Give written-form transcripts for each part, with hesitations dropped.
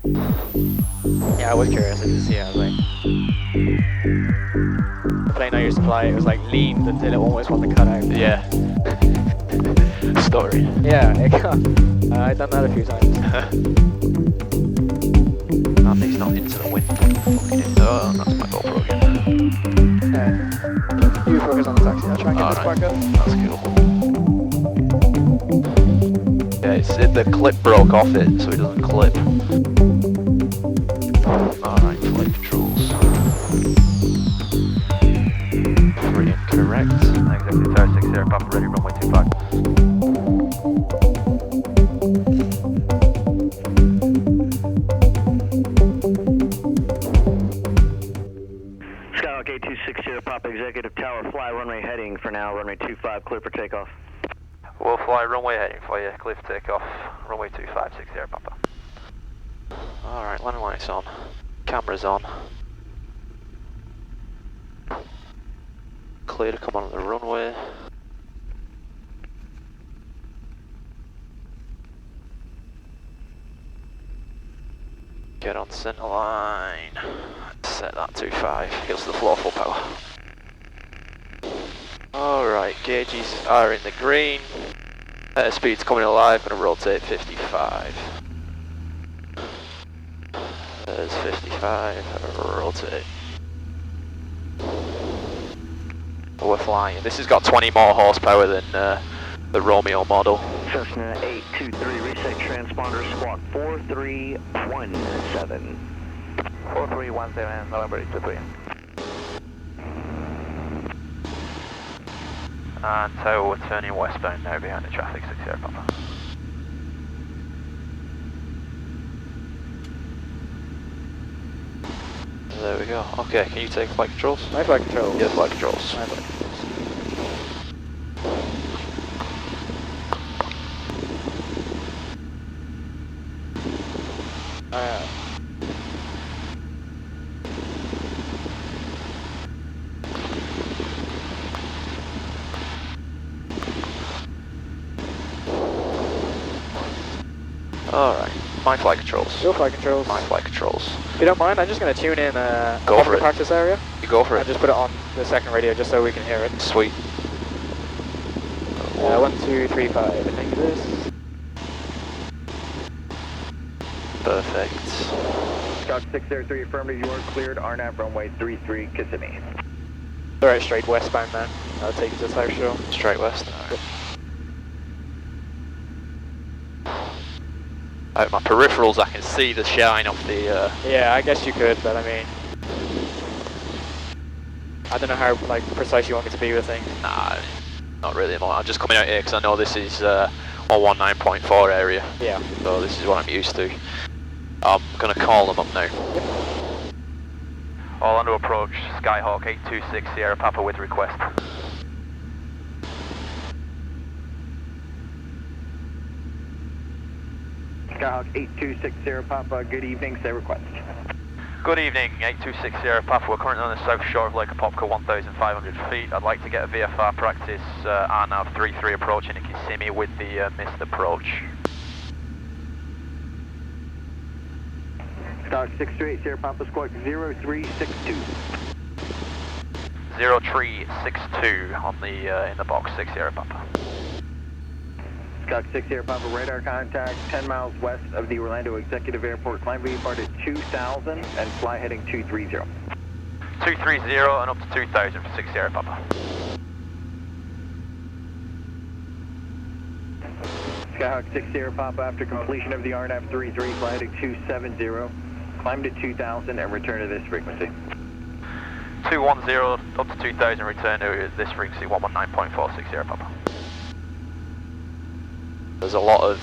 Yeah, I was curious. I did see it. I was like, the plane I used to fly, it was like leaned until it almost wanted to cut out. Yeah. Story. Yeah, it got, I've done that a few times. At least not into the wind. Oh, that's my GoPro again. You focus on the taxi. I'll try and get this back up. That's cool. Yeah, the clip broke off it, so it doesn't clip. Alright, flight controls. 3 incorrect. Executive Tower 60, Papa ready, runway 25. Skyhawk 8260, Papa Executive Tower, fly runway heading for now, runway 25, clear for takeoff. We'll fly runway heading for you, clear for takeoff, runway 2560, Papa. Alright, landing lights on, cameras on. Clear to come on the runway. Get on center line. Set that 25. Heels to the floor, full power. Alright, gauges are in the green. Speed's coming alive, gonna rotate 55. There's 55, rotate. We're flying. This has got 20 more horsepower than the Romeo model. Cessna 823, reset transponder, squawk 4317. 4317, November 823. And so we're turning westbound now behind the traffic, 60 Papa. There we go. Okay, can you take flight controls? My flight controls. Yeah, flight controls. My flight controls. Alright, my flight controls. Your flight controls. My flight controls. If you don't mind, I'm just going to tune in Go for the it. practice area. You go for And it. just put it on the second radio just so we can hear it. Sweet. 1, 2, 3, 5. I think it is. Perfect. Skyhawk 603, affirmative, you are cleared, RNAV runway 33, Kissimmee. Alright, straight westbound then. I'll take you to the South Shore. Straight west. Out my peripherals I can see the shine of the Yeah, I guess you could, but I mean, I don't know how like precise you want me to be with things. Nah, not really. I'm just coming out here because I know this is 119.4 area. Yeah. So this is what I'm used to. I'm gonna call them up now. Yep. All under approach, Skyhawk 826 Sierra Papa with request. Skyhawk 826 Sierra Papa, good evening, say request. Good evening, 826 Sierra Papa. We're currently on the south shore of Lake Apopka, 1,500 feet. I'd like to get a VFR practice RNAV 33 approaching to Kissimmee with the missed approach. Skyhawk 638 Sierra Papa, squawk 0362. 0362 on the in the box, 6 Sierra Papa. Skyhawk 6 Sierra Papa, radar contact 10 miles west of the Orlando Executive Airport. Climb VFR to 2000 and fly heading 230. 230 and up to 2000 for 6 Sierra Papa. Skyhawk 6 Sierra Papa, after completion of the RNAV 33, fly heading 270. Climb to 2000 and return to this frequency. 210 up to 2000, return to this frequency, 119.46 Sierra Papa. There's a lot of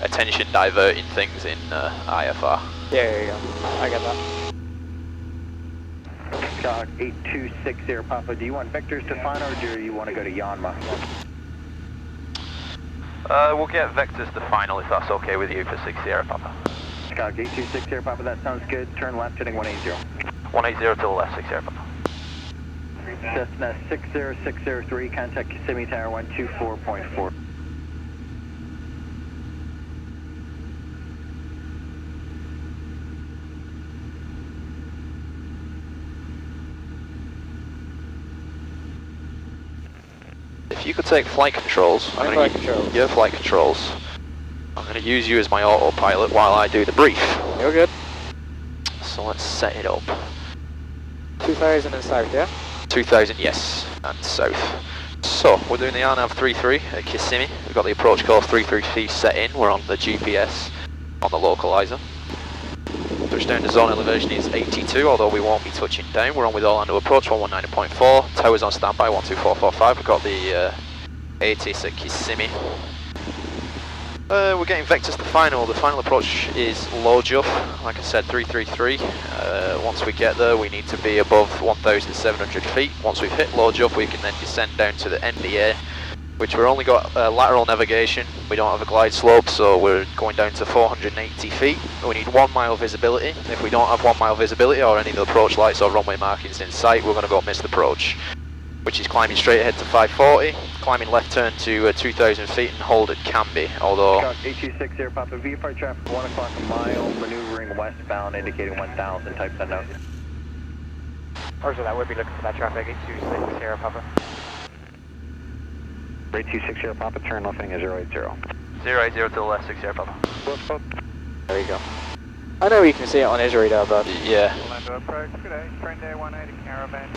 attention diverting things in IFR. Yeah, there you go. I get that. Skyhawk 826 Sierra Papa, do you want vectors to final or do you want to go to Yanma? We'll get vectors to final if that's okay with you for 6 Sierra Papa. Skyhawk 826 Sierra Papa, that sounds good. Turn left heading 180. 180 to the left, 6 Sierra Papa. Cessna 60603, contact Kissimmee Tower 124.4. you could take flight controls. Flight controls. Yeah, flight controls. I'm going to use you as my autopilot while I do the brief. You're good. So let's set it up. 2000 and south, yeah? 2000, yes, and south. So, we're doing the RNAV 33 at Kissimmee. We've got the approach course 333 set in. We're on the GPS on the localizer. Touchdown to zone elevation is 82, although we won't be touching down. We're on with Orlando approach 119.4. Towers on standby 12445. We've got the ATC at Kissimmee. We're getting vectors to final. The final approach is low Juff, like I said, 333. Once we get there, we need to be above 1,700 feet. Once we've hit low Juff, we can then descend down to the NDA, which we've only got lateral navigation. We don't have a glide slope, so we're going down to 480 feet. We need 1 mile visibility. If we don't have 1 mile visibility or any of the approach lights or runway markings in sight, we're going to go missed approach, which is climbing straight ahead to 540, climbing left turn to 2,000 feet and hold at Canby, although... H260 Papa, VFR traffic 1 o'clock a mile, maneuvering westbound, indicating 1,000, types unknown. Roger that, we'll be looking for that traffic, 826 Papa. 8260 Papa, turn left heading 080. 080 to the left, 60 Papa. There you go. I know you can see it on his radar, but... Yeah. Orlando approach, good day, train day 180 caravan,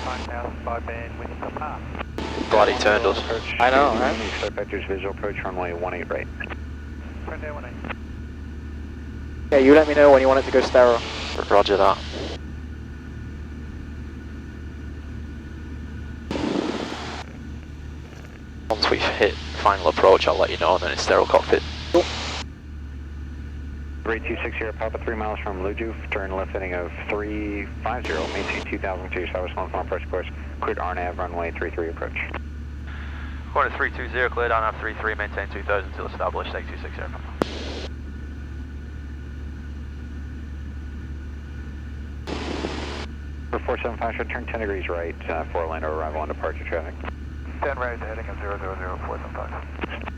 5,000 band with the path. Glad he turned us. I know, right? Start vectors, visual approach, runway 18 right. Train day 180. Yeah, you let me know when you want it to go sterile. Roger that. Once we've hit final approach, I'll let you know, and then it's sterile cockpit. 3260 Papa, 3 miles from Luju, turn left heading of 350, maintain 2002, southwest 1 approach course, cleared RNAV, runway 33 approach. Going to 320, cleared RNAV 33, maintain 2000 till established, 8260 Papa. For 475, should turn 10 degrees right for Orlando, arrival on departure traffic. 10 right, heading of 000, 475.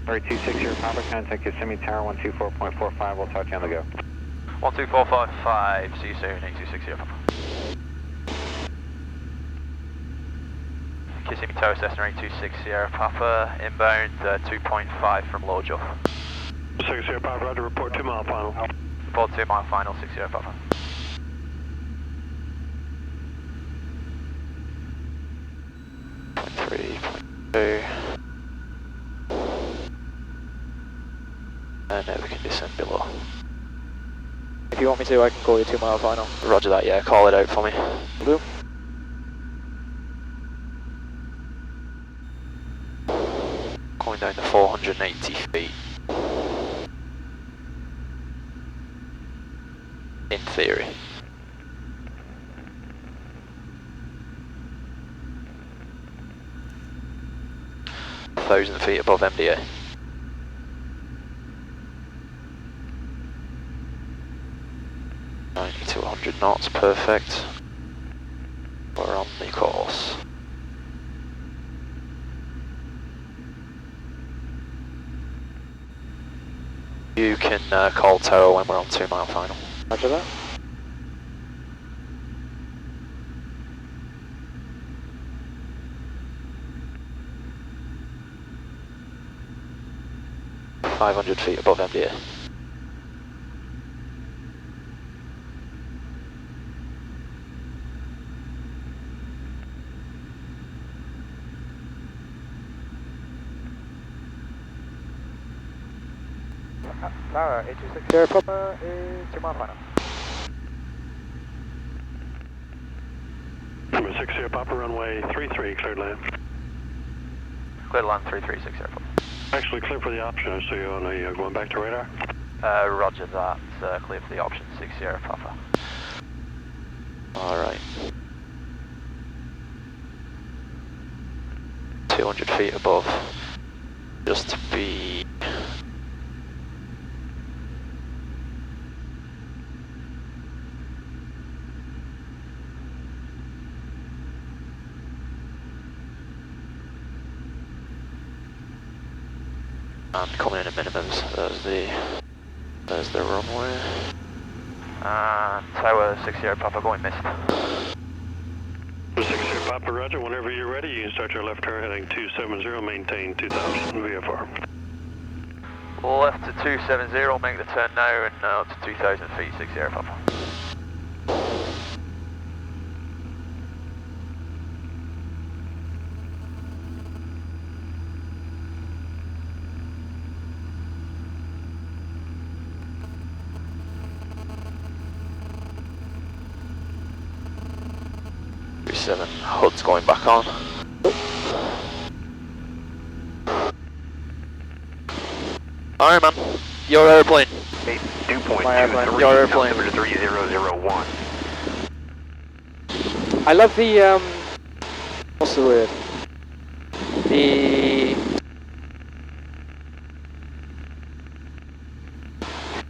Alright, 260 Papa, contact Kissimmee Tower 124.45, we'll talk to you on the go. 12455, see you soon, 8260 Papa. Kissimmee Tower, Cessna 826 Sierra Papa, inbound 2.5 from low Juff. 6 Sierra Papa, roger, report 2 mile final. Report 2 mile final, 6 Sierra Papa. Three, 2. And now we can descend below. If you want me to, I can call you 2 mile final. Roger that, yeah, call it out for me. Blue. Going down to 480 feet. In theory. A 1,000 feet above MDA. 90 to 100 knots, perfect. We're on the course. You can call tower when we're on 2 mile final. Roger that. .500 feet above MDA. Lara, 826 Papa is 2 mile final. Number 6 Sierra Papa, runway 33, cleared land. Clear land 3360 Papa. Actually, clear for the option, so you're only going back to radar. Roger that, clear for the option 6 Sierra Papa. Alright. 200 feet above, just to be... And coming in at minimums, there's the runway. And tower 60 Papa going missed. 60 Papa, roger. Whenever you're ready, you can start your left turn heading 270, maintain 2000 VFR. Left to 270, make the turn now and up to 2000 feet, 60 Papa. HUD's going back on. Alright man, your airplane. My airplane. Your airplane. 3001. I love the, what's the word? The...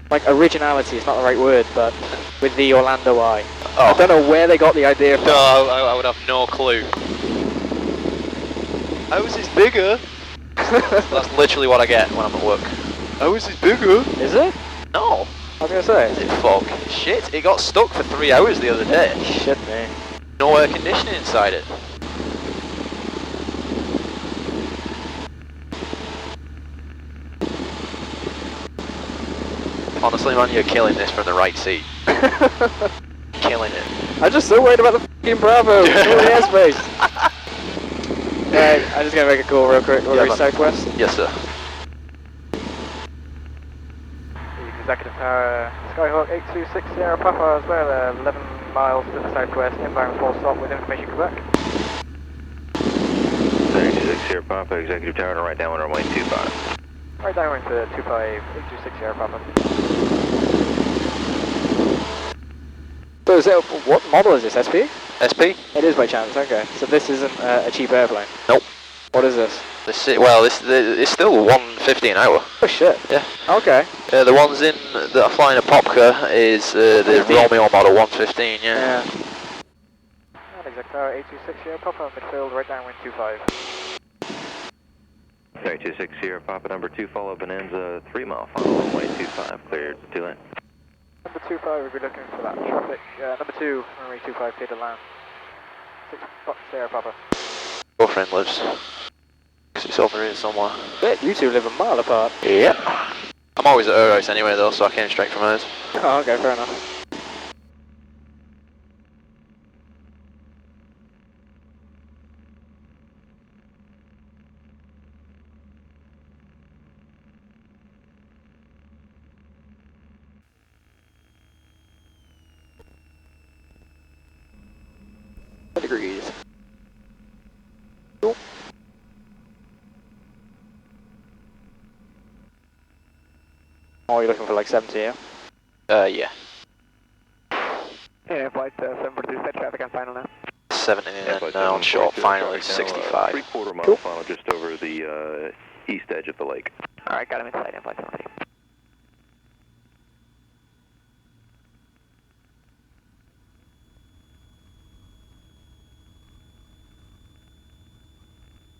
like originality is not the right word, but with the Orlando Eye. Oh. I don't know where they got the idea from. No, I would have no clue. How is this bigger? That's literally what I get when I'm at work. How is this bigger? Is it? No. I was gonna say. Is it fuck? Shit, it got stuck for 3 hours the other day. Shit me. No air conditioning inside it. Honestly man, you're killing this from the right seat. Killing it. I'm just so worried about the fucking Bravo. Go in the airspace. Right, I'm just gonna make a call real quick. We'll reach southwest. Yes sir. Executive Tower, Skyhawk 826 Sierra Papa as well, 11 miles to the southwest, inbound full stop with information Quebec. 826 Sierra Papa, Executive Tower, to right down on runway 25. Right down into 25, 826 Sierra Papa. So is it, what model is this, SP? SP? It is by chance, okay. So this isn't a cheap airplane? Nope. What is this? It's still 150 an hour. Oh shit. Yeah. Okay. The ones in that are flying a Popka is the Romeo model 115, yeah. Executive Tower 826 Sierra Papa, midfield, right down wind 25. 826 Sierra Papa, number 2, follow up and ends 3 mile final runway 25, cleared 2 lane. Number 25, we'll be looking for that traffic. Number 2, runway 25, clear to land. 6 Sierra Papa. Girlfriend lives. Because it's over here somewhere. Bet you two live a mile apart. Yep. I'm always at her house anyway though, so I came straight from hers. Oh, okay, fair enough. Degrees. Cool. Oh, you're looking for like 70, yeah? Yeah. Yeah, flight 742, set traffic on final now. 70 and now on short, finally 65. 3/4 mile Cool. final just over the east edge of the lake. Alright, got him inside, flight 742.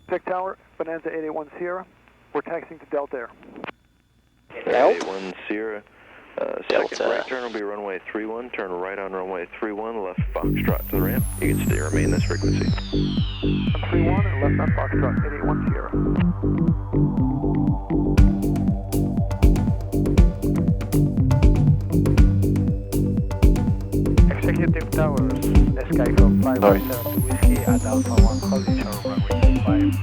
Tech Tower, Bonanza 881 Sierra. We're taxiing to Delta Air. 881 Sierra. Second Delta. right turn will be runway 31. Turn right on runway 31. Left Foxtrot to the ramp. You can stay remain this frequency. 31 and left on Foxtrot 881 Sierra. Executive Towers, Skyhawk 517 Whiskey at Alpha 1, holding short runway 25.